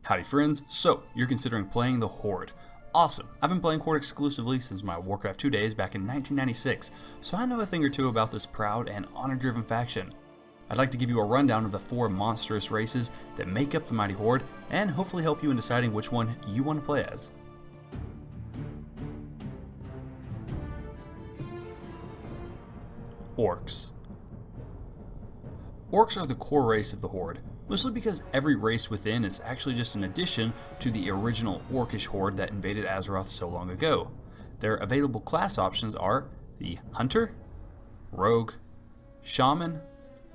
Howdy friends, so you're considering playing the Horde. Awesome, I've been playing Horde exclusively since my Warcraft 2 days back in 1996, so I know a thing or two about this proud and honor-driven faction. I'd like to give you a rundown of the 4 monstrous races that make up the mighty Horde, and hopefully help you in deciding which one you want to play as. Orcs. Orcs are the core race of the Horde, mostly because every race within is actually just an addition to the original Orcish Horde that invaded Azeroth so long ago. Their available class options are the Hunter, Rogue, Shaman,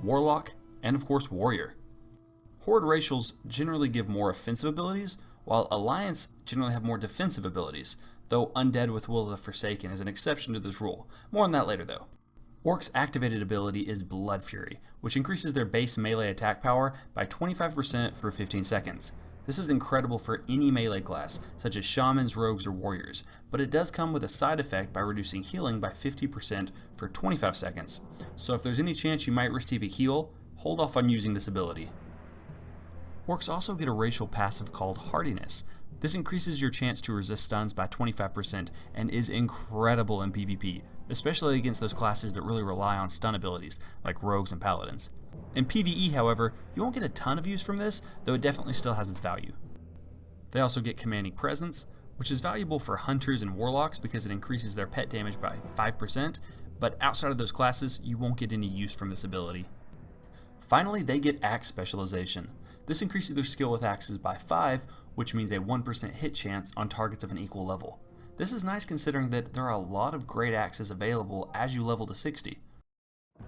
Warlock, and of course Warrior. Horde racials generally give more offensive abilities, while Alliance generally have more defensive abilities, though Undead with Will of the Forsaken is an exception to this rule. More on that later though. Orcs' activated ability is Blood Fury, which increases their base melee attack power by 25% for 15 seconds. This is incredible for any melee class, such as Shamans, Rogues, or Warriors, but it does come with a side effect by reducing healing by 50% for 25 seconds. So if there's any chance you might receive a heal, hold off on using this ability. Orcs also get a racial passive called Hardiness. This increases your chance to resist stuns by 25% and is incredible in PvP, especially against those classes that really rely on stun abilities, like Rogues and Paladins. In PvE, however, you won't get a ton of use from this, though it definitely still has its value. They also get Commanding Presence, which is valuable for Hunters and Warlocks because it increases their pet damage by 5%, but outside of those classes, you won't get any use from this ability. Finally, they get Axe Specialization. This increases their skill with axes by 5, which means a 1% hit chance on targets of an equal level. This is nice considering that there are a lot of great axes available as you level to 60.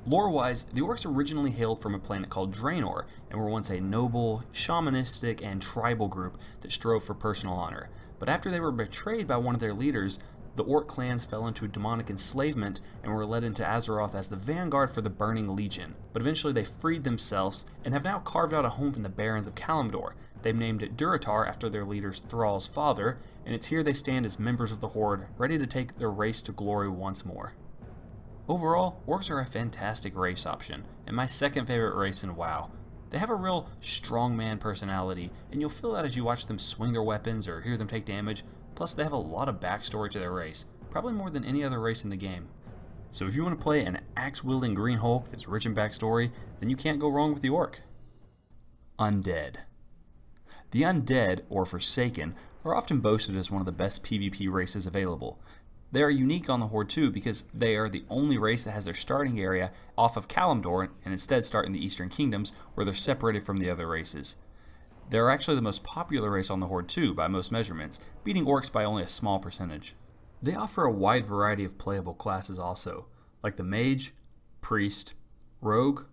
Lore-wise, the Orcs originally hailed from a planet called Draenor, and were once a noble, shamanistic, and tribal group that strove for personal honor. But after they were betrayed by one of their leaders, the Orc clans fell into demonic enslavement and were led into Azeroth as the vanguard for the Burning Legion. But eventually they freed themselves and have now carved out a home from the Barrens of Kalimdor. They've named it Durotar after their leader's Thrall's father, and it's here they stand as members of the Horde, ready to take their race to glory once more. Overall, Orcs are a fantastic race option, and my second favorite race in WoW. They have a real strongman personality, and you'll feel that as you watch them swing their weapons or hear them take damage. Plus, they have a lot of backstory to their race, probably more than any other race in the game. So if you want to play an axe-wielding Green Hulk that's rich in backstory, then you can't go wrong with the Orc. Undead. The Undead, or Forsaken, are often boasted as one of the best PvP races available. They are unique on the Horde too because they are the only race that has their starting area off of Kalimdor and instead start in the Eastern Kingdoms where they're separated from the other races. They're actually the most popular race on the Horde too, by most measurements, beating Orcs by only a small percentage. They offer a wide variety of playable classes also, like the Mage, Priest, Rogue,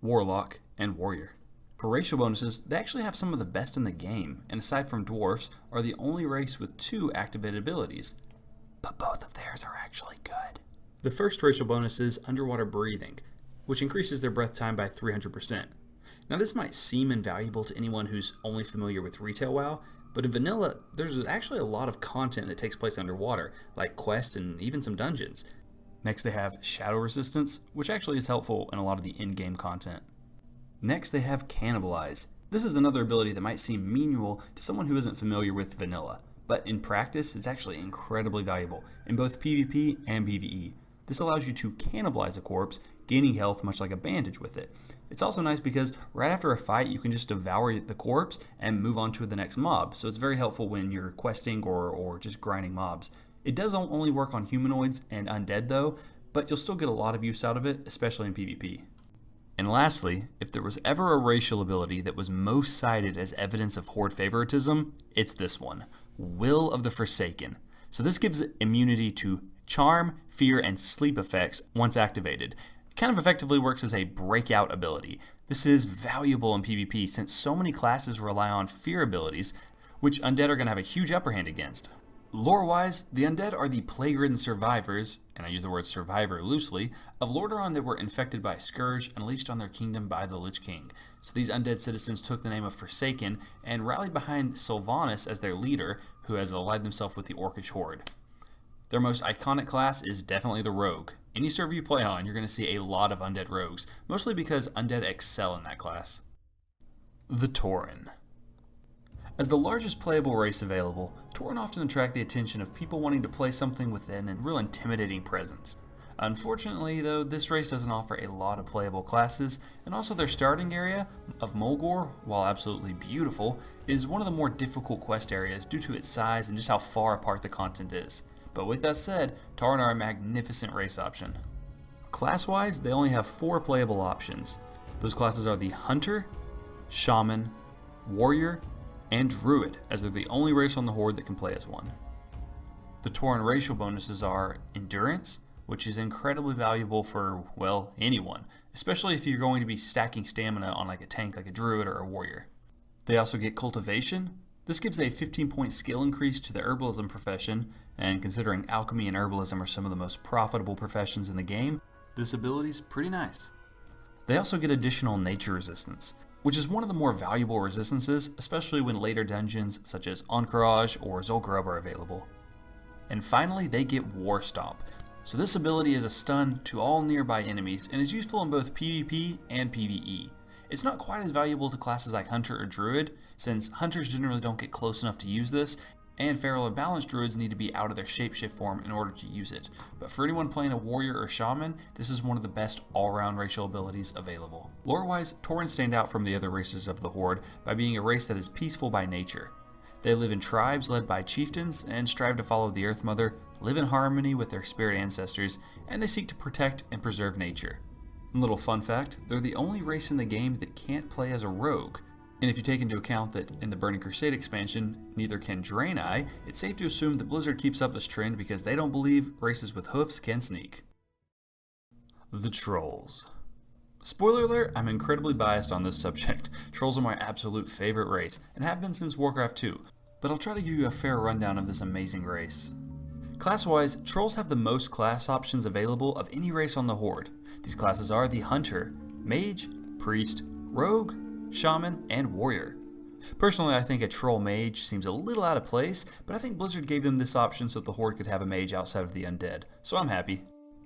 Warlock, and Warrior. For racial bonuses, they actually have some of the best in the game, and aside from Dwarfs, are the only race with 2 activated abilities. But both of theirs are actually good. The first racial bonus is Underwater Breathing, which increases their breath time by 300%. Now this might seem invaluable to anyone who's only familiar with retail WoW, but in vanilla, there's actually a lot of content that takes place underwater, like quests and even some dungeons. Next they have Shadow Resistance, which actually is helpful in a lot of the in-game content. Next they have Cannibalize. This is another ability that might seem menial to someone who isn't familiar with vanilla, but in practice it's actually incredibly valuable in both PvP and PvE. This allows you to cannibalize a corpse, gaining health much like a bandage with it. It's also nice because right after a fight you can just devour the corpse and move on to the next mob, so it's very helpful when you're questing or just grinding mobs. It does only work on humanoids and undead though, but you'll still get a lot of use out of it, especially in PvP. And lastly, if there was ever a racial ability that was most cited as evidence of Horde favoritism, it's this one, Will of the Forsaken. So this gives immunity to Charm, Fear, and Sleep effects once activated. It kind of effectively works as a breakout ability. This is valuable in PvP since so many classes rely on fear abilities, which Undead are going to have a huge upper hand against. Lore-wise, the Undead are the plague-ridden survivors, and I use the word survivor loosely, of Lordaeron that were infected by a scourge and unleashed on their kingdom by the Lich King. So these Undead citizens took the name of Forsaken and rallied behind Sylvanas as their leader, who has allied themselves with the Orcish Horde. Their most iconic class is definitely the Rogue. Any server you play on, you're going to see a lot of Undead Rogues, mostly because Undead excel in that class. The Tauren. As the largest playable race available, Tauren often attract the attention of people wanting to play something with a real intimidating presence. Unfortunately though, this race doesn't offer a lot of playable classes, and also their starting area of Mulgore, while absolutely beautiful, is one of the more difficult quest areas due to its size and just how far apart the content is. But with that said, Tauren are a magnificent race option. Class-wise, they only have 4 playable options. Those classes are the Hunter, Shaman, Warrior, and Druid, as they're the only race on the Horde that can play as one. The Tauren racial bonuses are Endurance, which is incredibly valuable for, well, anyone, especially if you're going to be stacking stamina on like a tank like a Druid or a Warrior. They also get Cultivation. This gives a 15-point skill increase to the herbalism profession, and considering alchemy and herbalism are some of the most profitable professions in the game, this ability is pretty nice. They also get additional nature resistance, which is one of the more valuable resistances, especially when later dungeons such as Encourage or Zul'Gurub are available. And finally, they get War Stomp. So this ability is a stun to all nearby enemies and is useful in both PvP and PvE. It's not quite as valuable to classes like Hunter or Druid, since Hunters generally don't get close enough to use this, and Feral or Balanced Druids need to be out of their shapeshift form in order to use it. But for anyone playing a Warrior or Shaman, this is one of the best all-around racial abilities available. Lore-wise, Tauren stand out from the other races of the Horde by being a race that is peaceful by nature. They live in tribes led by chieftains and strive to follow the Earth Mother, live in harmony with their spirit ancestors, and they seek to protect and preserve nature. A little fun fact, they're the only race in the game that can't play as a rogue. And if you take into account that in the Burning Crusade expansion, neither can Draenei, it's safe to assume that Blizzard keeps up this trend because they don't believe races with hoofs can sneak. The Trolls. Spoiler alert, I'm incredibly biased on this subject. Trolls are my absolute favorite race, and have been since Warcraft 2, but I'll try to give you a fair rundown of this amazing race. Class-wise, Trolls have the most class options available of any race on the Horde. These classes are the Hunter, Mage, Priest, Rogue, Shaman, and Warrior. Personally, I think a Troll Mage seems a little out of place, but I think Blizzard gave them this option so that the Horde could have a Mage outside of the Undead, so I'm happy.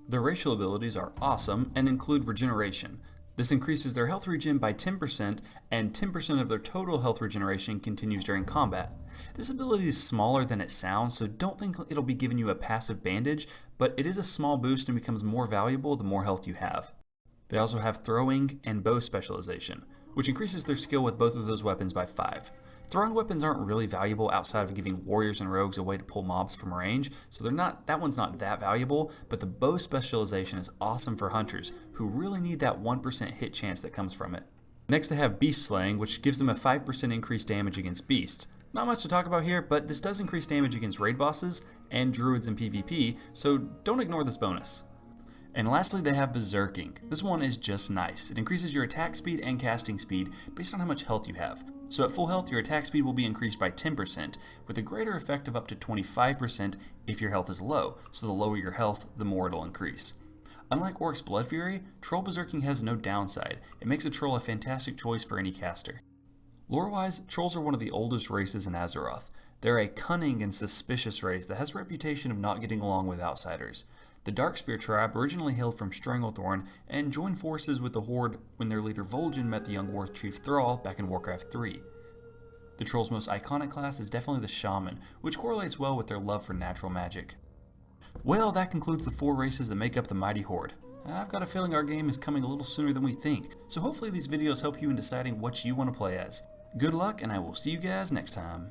Their racial abilities are awesome and include Regeneration. This increases their health regen by 10%, and 10% of their total health regeneration continues during combat. This ability is smaller than it sounds, so don't think it'll be giving you a passive bandage, but it is a small boost and becomes more valuable the more health you have. They also have Throwing and Bow specialization, which increases their skill with both of those weapons by 5. Throwing weapons aren't really valuable outside of giving warriors and rogues a way to pull mobs from range, so that one's not that valuable, but the bow specialization is awesome for hunters, who really need that 1% hit chance that comes from it. Next they have Beast Slaying, which gives them a 5% increased damage against beasts. Not much to talk about here, but this does increase damage against raid bosses and druids in PvP, so don't ignore this bonus. And lastly, they have Berserking. This one is just nice. It increases your attack speed and casting speed based on how much health you have. So at full health, your attack speed will be increased by 10%, with a greater effect of up to 25% if your health is low, so the lower your health, the more it'll increase. Unlike Orc's Blood Fury, Troll Berserking has no downside. It makes a troll a fantastic choice for any caster. Lore-wise, trolls are one of the oldest races in Azeroth. They're a cunning and suspicious race that has a reputation of not getting along with outsiders. The Darkspear tribe originally hailed from Stranglethorn and joined forces with the Horde when their leader Vol'jin met the young War Chief Thrall back in Warcraft 3. The Troll's most iconic class is definitely the Shaman, which correlates well with their love for natural magic. Well, that concludes the 4 races that make up the mighty Horde. I've got a feeling our game is coming a little sooner than we think, so hopefully these videos help you in deciding what you want to play as. Good luck, and I will see you guys next time.